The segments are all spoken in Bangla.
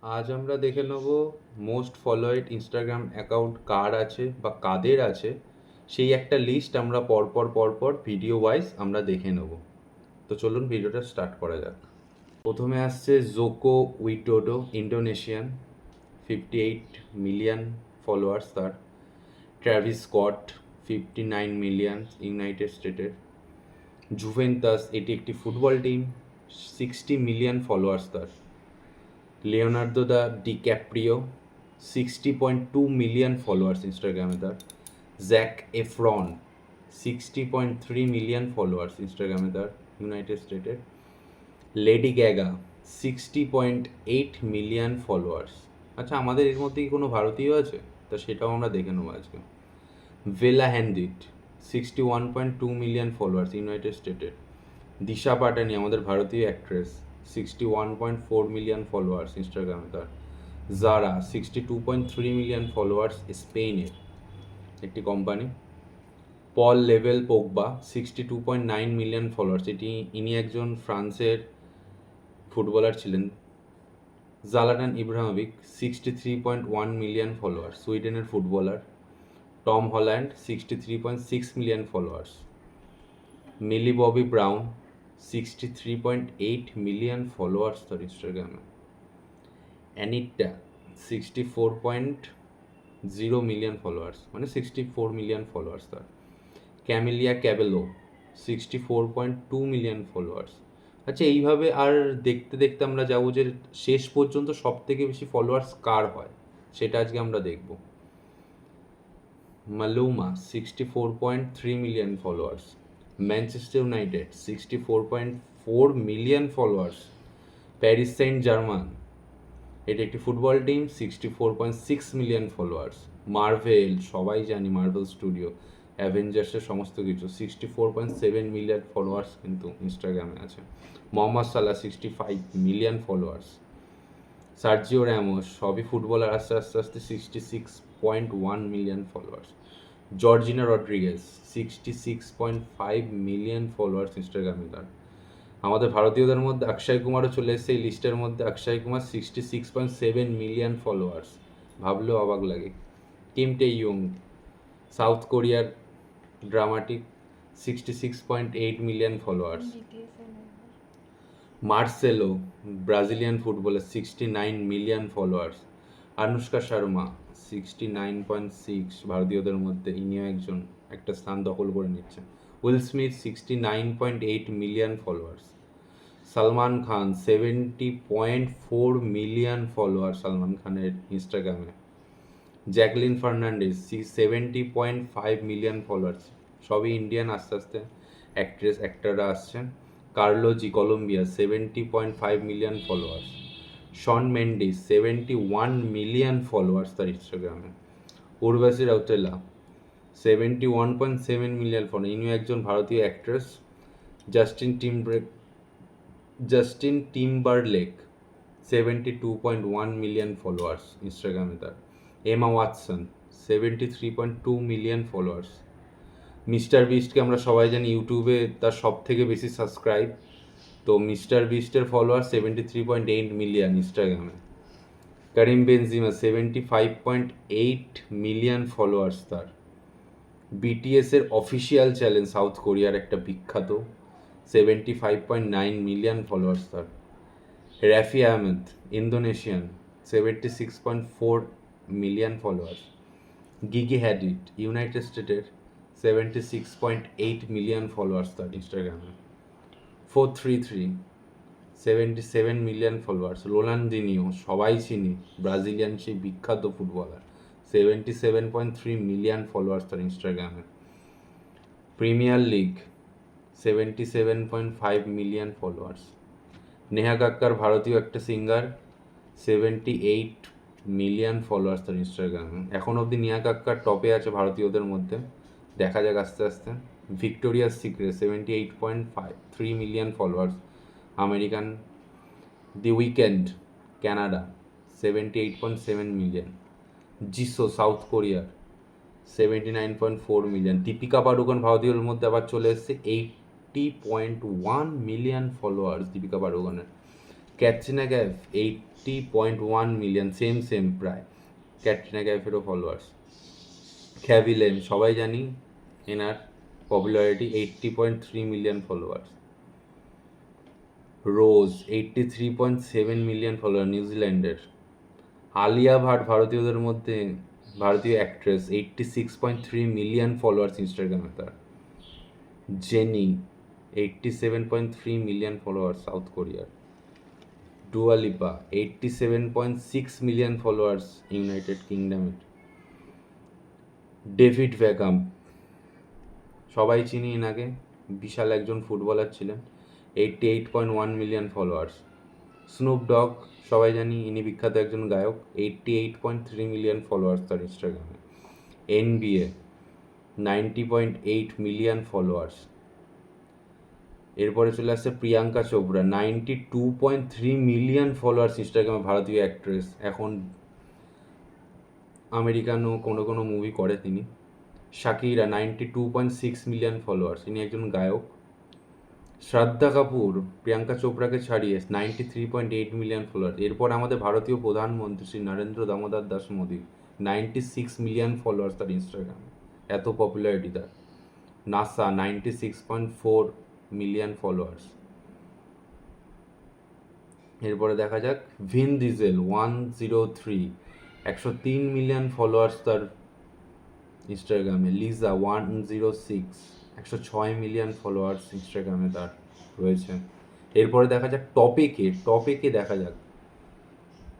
আজ আমরা দেখে নেব মোস্ট ফলোয়েড ইনস্টাগ্রাম অ্যাকাউন্ট কার আছে বা কাদের আছে, সেই একটা লিস্ট আমরা পরপর ভিডিও ওয়াইজ আমরা দেখে নেব। তো চলুন ভিডিওটা স্টার্ট করা যাক। প্রথমে আসছে Joko Widodo, Indonesian, 58 million followers তার। ট্র্যাভিস স্কট, 59 মিলিয়ন, ইউনাইটেড স্টেটের। জুভেন্টাস, এটি একটি ফুটবল টিম, 60 মিলিয়ন ফলোয়ার্স তার। Leonardo da DiCaprio, 60.2 million followers ইনস্টাগ্রামে তার। জ্যাক এফরন, 60.3 মিলিয়ন ফলোয়ার্স ইনস্টাগ্রামে তার, ইউনাইটেড স্টেটের। Lady Gaga, 60.8 million followers. আচ্ছা, আমাদের এর মধ্যে কি কোনো ভারতীয় আছে? তা সেটাও আমরা দেখে নেবো আজকে। ভেলা হ্যান্ডিট, 61.2 মিলিয়ন ফলোয়ার্স, ইউনাইটেড স্টেটের। দিশা পাটানি, আমাদের ভারতীয় অ্যাক্ট্রেস, 61.4 মিলিয়ন ফলোয়ার্স ইনস্টাগ্রামে তার। জারা, 62.3 মিলিয়ন ফলোয়ার্স, স্পেনের একটি কোম্পানি। পল লেভেল পোগবা, 62.9 মিলিয়ন ফলোয়ার্স, ইনি একজন ফ্রান্সের ফুটবলার ছিলেন। জালাটান ইব্রাহিমোভিচ, 63.1 মিলিয়ন ফলোয়ার্স, সুইডেনের footballer. Tom Holland, 63.6 million followers. Millie Bobby Brown, 63.8 million followers তার ইনস্টাগ্রামে। অ্যানিটা, 64.0 মিলিয়ন ফলোয়ার্স, মানে 64 মিলিয়ন ফলোয়ার্স তার। Camila Cabello, 64.2 million followers. আচ্ছা, এইভাবে আর দেখতে দেখতে আমরা যাবো যে শেষ পর্যন্ত সব থেকে বেশি ফলোয়ার্স কার হয়, সেটা আজকে আমরা দেখব। Maluma, 64.3 million followers. Manchester United, 64.4 million followers. Paris Saint Germain, এটি একটি football team, 64.6 million followers. Marvel, সবাই জানি মার্ভেল স্টুডিও, অ্যাভেঞ্জার্সের সমস্ত কিছু, 64.7 মিলিয়ন ফলোয়ার্স কিন্তু ইনস্টাগ্রামে আছে। মোহাম্মদ সাল্লাহ, 65 মিলিয়ন ফলোয়ার্স। সার্জিও র্যামোস, সবই ফুটবলার, আস্তে আস্তে আস্তে 66.1 million followers. Georgina Rodriguez, 66.5 million followers ইনস্টাগ্রামে তার। আমাদের ভারতীয়দের মধ্যে অক্ষয় কুমারও চলে এসেছে এই লিস্টের মধ্যে। অক্ষয় কুমার, 66.7 মিলিয়ন ফলোয়ার্স, ভাবলেও অবাক লাগে। কিম টে ইয়ং, সাউথ কোরিয়ার dramatic, 66.8 million followers. Marcelo, Brazilian footballer, 69 million followers. Anushka Sharma, 69.6, ভারতীয়দের মধ্যে ইনিও একজন, একটা স্থান দখল করে নিচ্ছেন। Will Smith, 69.8 million followers. Salman Khan, 70.4 million follower Salman খানের ইনস্টাগ্রামে। জ্যাকলিন ফার্নান্ডেজ, 70.5 মিলিয়ন ফলোয়ার্স, সবই ইন্ডিয়ান আস্তে আস্তে অ্যাক্টররা আসছেন। কার্লো জি, কলম্বিয়া, 70.5 মিলিয়ন ফলোয়ার্স। শন মেন্ডিস, 71 মিলিয়ন ফলোয়ার্স তার ইনস্টাগ্রামে। উর্বশী রাউতেলা, 71.7 মিলিয়ন ফলোয়ার, ইনিও একজন ভারতীয় actress. Justin Timberlake, 72.1 million followers ইনস্টাগ্রামে তার। Emma Watson, 73.2 million followers. Mister বিস্টকে আমরা সবাই জানি, ইউটিউবে তার সব থেকে বেশি সাবস্ক্রাইব, তো মিস্টার বিস্টের ফলোয়ার 73.8 মিলিয়ন ইনস্টাগ্রামে। করিম বেনজিমা, 75.8 মিলিয়ন ফলোয়ার্স তার। বিটিএসের অফিসিয়াল চ্যানেল সাউথ কোরিয়ার একটা বিখ্যাত, 75.9 মিলিয়ন ফলোয়ার্স তার। Raffi Ahmad, Indonesian, 76.4 million followers. Gigi Hadid, United স্টেটের, 76.8 মিলিয়ন ফলোয়ার্স তার ইনস্টাগ্রামে। 433, 77 মিলিয়ন ফলোয়ার্স। রোনাল্ডিনিও, সবাই চিনি, ব্রাজিলিয়ান সেই বিখ্যাত ফুটবলার, 77.3 মিলিয়ন ফলোয়ার্স তার ইনস্টাগ্রামে। Premier league, 77.5 million followers. Neha Kakkar, ভারতীয় একটা সিঙ্গার, 78 মিলিয়ন ফলোয়ার্স তার ইনস্টাগ্রামে। এখন অবধি নেহা কাক্কার টপে আছে ভারতীয়দের মধ্যে, দেখা যাক আস্তে আস্তে। Victoria's Secret, 78.3 million followers, American. The Weeknd, Canada, 78.7 million. Jisoo, south কোরিয়ার, 79.4 মিলিয়ন। দীপিকা পাডুকোন, ভারতীয়দের মধ্যে আবার চলে এসছে, 80.1 মিলিয়ন ফলোয়ার্স দীপিকা পাডুকোনের। ক্যাটরিনা ক্যাফ 80.1 মিলিয়ন, সেম প্রায় ক্যাটরিনা ক্যাফেরও ফলোয়ার্স। খ্যাভিলেম সবাই জানি এনার popularity, 80.3 million followers. Rose 83.7 million follower, নিউজিল্যান্ডের। আলিয়া ভাট ভারতীয়দের মধ্যে, ভারতীয় অ্যাক্ট্রেস, 86.3 মিলিয়ন ফলোয়ার্স ইনস্টাগ্রামে তার। জেনি 87.3 মিলিয়ন ফলোয়ার্স, সাউথ কোরিয়ার। Dua Lipa 87.6 million followers, United কিংডমের। ডেভিড বেকহাম সবাই চিনি এনাকে, বিশাল একজন ফুটবলার ছিলেন, 88.1 মিলিয়ন ফলোয়ার্স। স্নুপ ডগ সবাই জানি, ইনি বিখ্যাত একজন গায়ক, 88.3 মিলিয়ন ফলোয়ার্স তার ইনস্টাগ্রামে। NBA 90.8 million followers. এরপরে চলে আসছে প্রিয়াঙ্কা চোপড়া, 92.3 মিলিয়ন ফলোয়ার্স ইনস্টাগ্রামে, ভারতীয় অ্যাক্ট্রেস, এখন আমেরিকানও কোনো মুভি করে তিনি। শাকিরা 92.6 মিলিয়ন ফলোয়ার্স, ইনি একজন গায়ক। শ্রদ্ধা কাপুর প্রিয়াঙ্কা চোপড়াকে ছাড়িয়ে 93.8 মিলিয়ন ফলোয়ার। এরপর আমাদের ভারতীয় প্রধানমন্ত্রী শ্রী নরেন্দ্র দামোদর দাস মোদী, 96 মিলিয়ন ফলোয়ার্স তার ইনস্টাগ্রামে, এত পপুলারিটি তার। NASA 96.4 million followers. এরপরে দেখা যাক ভিন ডিজেল 103, 103 মিলিয়ন ফলোয়ার্স তার ইনস্টাগ্রামে। লিজা 106, 106 মিলিয়ন ফলোয়ার্স ইনস্টাগ্রামে তার রয়েছে। এরপরে দেখা যাক টপে কে দেখা যাক।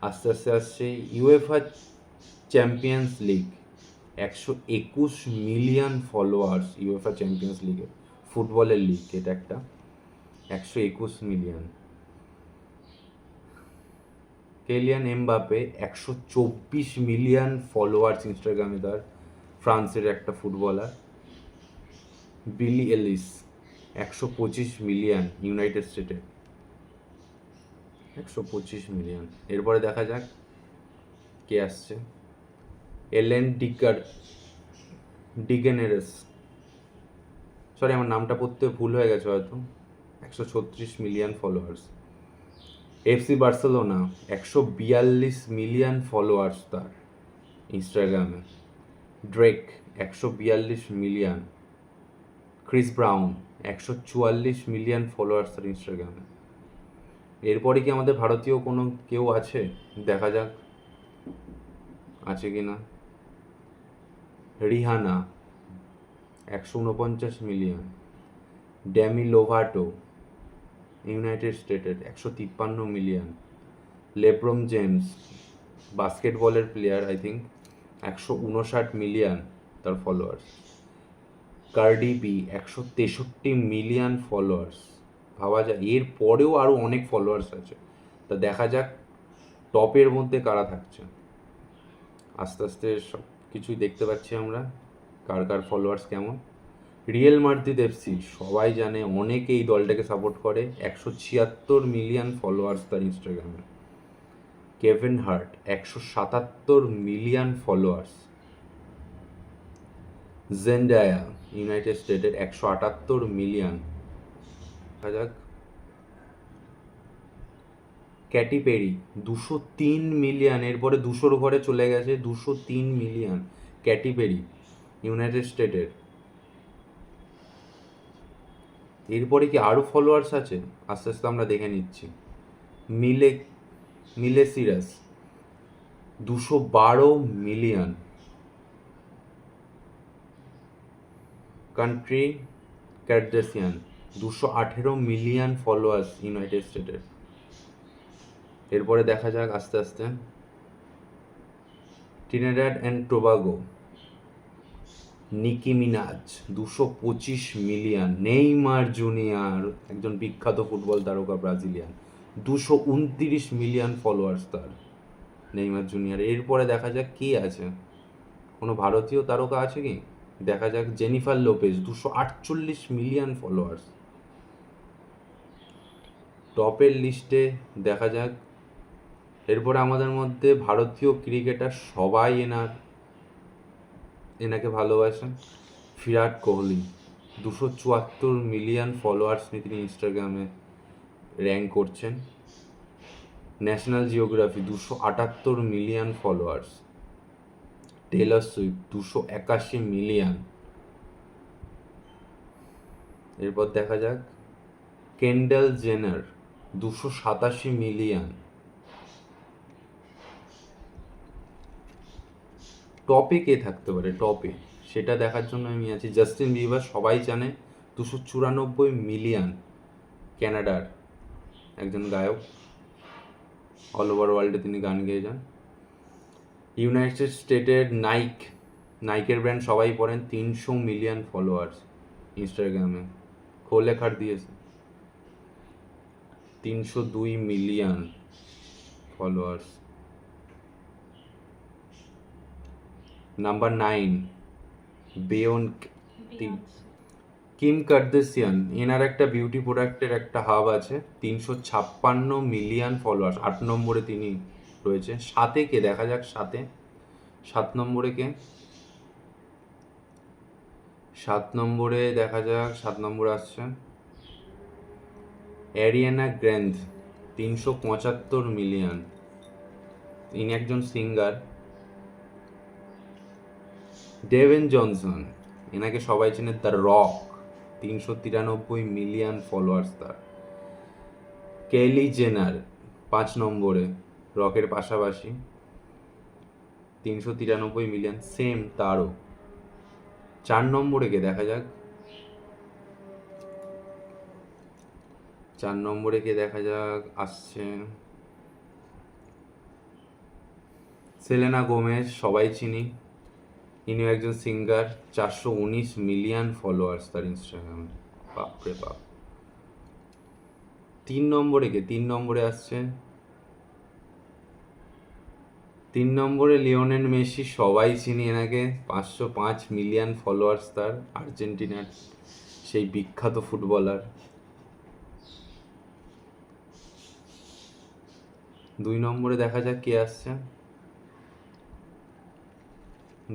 আস্তে আস্তে আসছে UEFA champions league, 121 million followers UEFA champions লিগে, ফুটবলের লিগ এটা একটা, 121 million. Kylian Mbappe 124 million followers ইনস্টাগ্রামে তার, ফ্রান্সের একটা ফুটবলার। বিলি এলিস 125 মিলিয়ন, ইউনাইটেড স্টেটের, 125 মিলিয়ন। এরপরে দেখা যাক কে আসছে। এলেন ডিগেনেরেস, সরি আমার নামটা পড়তে ভুল হয়ে গেছে হয়তো, 136 million followers. FC Barcelona 142 million followers তার ইনস্টাগ্রামে। Drake 142 million. Chris brown 144 million followers তার ইনস্টাগ্রামে। এরপরে কি আমাদের ভারতীয় কোনো কেউ আছে, দেখা যাক আছে কি না। Rihanna 149 million. Demi Lovato United স্টেটের, 153 মিলিয়ন। লেব্রন জেমস বাস্কেটবলের প্লেয়ার আই থিঙ্ক, 159 মিলিয়ন তার followers. Cardi B 163 million followers, ভাবা যায় এর পরেও আরও অনেক ফলোয়ার্স আছে। তা দেখা যাক টপের মধ্যে কারা থাকছে। আস্তে আস্তে সব কিছুই দেখতে পাচ্ছি আমরা, কার ফলোয়ার্স কেমন। রিয়েল মাদ্রিদ এফসি সবাই জানে, অনেকে এই দলটাকে সাপোর্ট করে, 176 মিলিয়ন ফলোয়ার্স তার ইনস্টাগ্রামে। Kevin Hart 177 million followers. Zendaya United স্টেটের, 178 মিলিয়ন। দেখা যাক ক্যাটি পেরি 203 মিলিয়ন, এরপরে 200 ঘরে চলে গেছে, 203 মিলিয়ন ক্যাটি পেরি, ইউনাইটেড স্টেটের। এরপরে কি আরও ফলোয়ার্স আছে, আস্তে আস্তে আমরা দেখে নিচ্ছি। Miley Cyrus 212 million. Kourtney Kardashian 218 million followers United স্টেটের। এরপরে দেখা যাক আস্তে আস্তে ট্রিনিডাড and Tobago, Nikki Minaj 225 million. Neymar junior একজন বিখ্যাত ফুটবল তারকা ব্রাজিলিয়ান, 229 মিলিয়ন ফলোয়ার্স তার, নেইমার জুনিয়র। এরপরে দেখা যাক কে আছে, কোনো ভারতীয় তারকা আছে কি, দেখা যাক জেনিফার লোপেজ 248 মিলিয়ন ফলোয়ার্স। টপের লিস্টে দেখা যাক। এরপরে আমাদের মধ্যে ভারতীয় ক্রিকেটার সবাই এনাকে ভালোবাসেন, বিরাট কোহলি 274 মিলিয়ন ফলোয়ার্স নিয়ে তিনি ইনস্টাগ্রামে র্যাঙ্ক করছেন। National geography 278 million followers. Taylor Swift 281 million. এরপর দেখা যাক কেন্ডাল জেনার 287 মিলিয়ন। টপে কে থাকতে পারে, টপে সেটা দেখার জন্য আমি আছি। জাস্টিন বিবার সবাই জানে 294 মিলিয়ন, ক্যানাডার একজন গায়ক, অল ওভার ওয়ার্ল্ডে তিনি গান গেয়ে যান। ইউনাইটেড স্টেটের নাইকের ব্র্যান্ড সবাই পড়েন, 300 মিলিয়ন ফলোয়ার্স ইনস্টাগ্রামে, খোলে খাট দিয়েছে, 302 million followers. Number 9 Kim Kardashian, এনার একটা বিউটি প্রোডাক্টের একটা হাব আছে, 356 মিলিয়ন ফলোয়ার্স, 8 নম্বরে তিনি রয়েছে। সাথে কে দেখা যাক, 7 নম্বরে কে, 7 নম্বরে দেখা যাক, 7 নম্বরে আসছে অ্যারিয়ানা গ্র্যান্ডে, 375 মিলিয়ন, ইনি একজন সিঙ্গার। ডেভেন জনসন, এনাকে সবাই চেনে দ্য রক, 393 মিলিয়ন ফলোয়ার্স তার। কেলি জেনার 5 নম্বরে, রকের পাশাপাশি, 393 মিলিয়ন, সেম তারও। 4 নম্বরে কে দেখা যাক, 4 নম্বরে কে দেখা যাক, আসছে সেলেনা গোমেজ, সবাই চিনি, ইনিও একজন সিঙ্গার, 419 মিলিয়ন ফলোয়ার্স তার ইনস্টাগ্রামে, বাপরে বাপ। 3 নম্বরে কে, 3 নম্বরে আসছে, 3 নম্বরে লিওনেল মেসি, সবাই চিনি এনাকে, 505 মিলিয়ন ফলোয়ার্স তার, আর্জেন্টিনার সেই বিখ্যাত ফুটবলার। 2 নম্বরে দেখা যাক কে আসছে,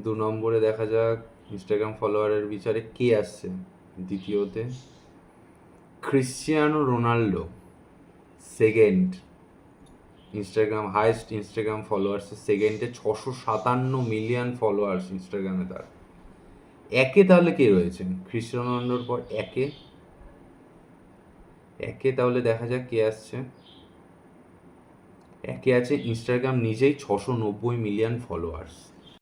2 নম্বরে দেখা যাক ইনস্টাগ্রাম ফলোয়ারের বিচারে কে আসছে দ্বিতীয়তে, Cristiano Ronaldo, second Instagram highest Instagram followers, সেকেন্ডে 657 মিলিয়ন ফলোয়ার্স ইনস্টাগ্রামে তার। একে তাহলে কে রয়েছে ক্রিশ্চিয়ানো রোনাল্ডোর পর, একে তাহলে দেখা যাক কে আসছে। একে আছে ইনস্টাগ্রাম নিজেই, 690 মিলিয়ন ফলোয়ার্স।